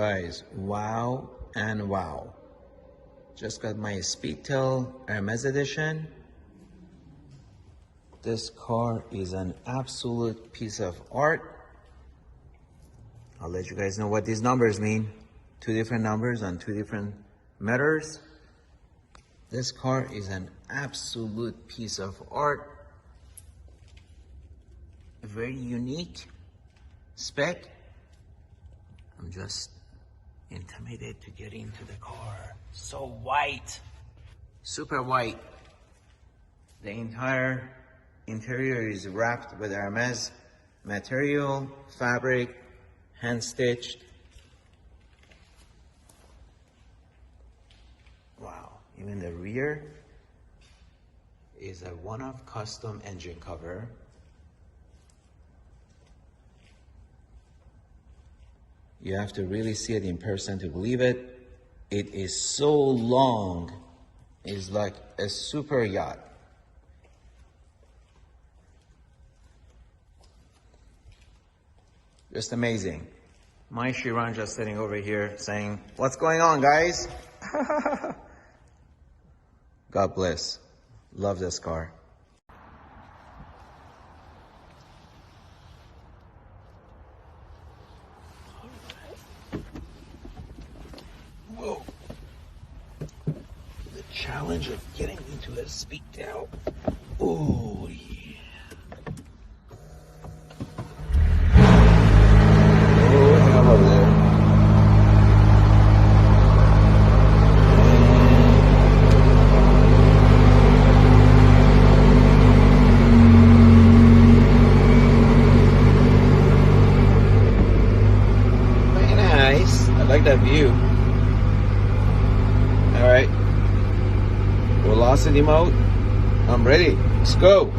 Guys, wow and wow. Just got my Speedtail Hermes Edition. This car is an absolute piece of art. I'll let you guys know what these numbers mean. Two different numbers on two different meters. This car is an absolute piece of art. A very unique spec. I'm just intimidated to get into the car. So white, super white. The entire interior is wrapped with Hermes material, fabric, hand stitched. Wow, even the rear is a one-off custom engine cover. You have to really see it in person to believe it. It is so long. It's like a super yacht. Just amazing. My Chiron just sitting over here saying, "What's going on, guys?" God bless. Love this car. Whoa. The challenge of getting into a Speedtail. Oh, yeah. Oh, hang over there. Very nice. I like that view. All right, velocity mode, I'm ready, let's go.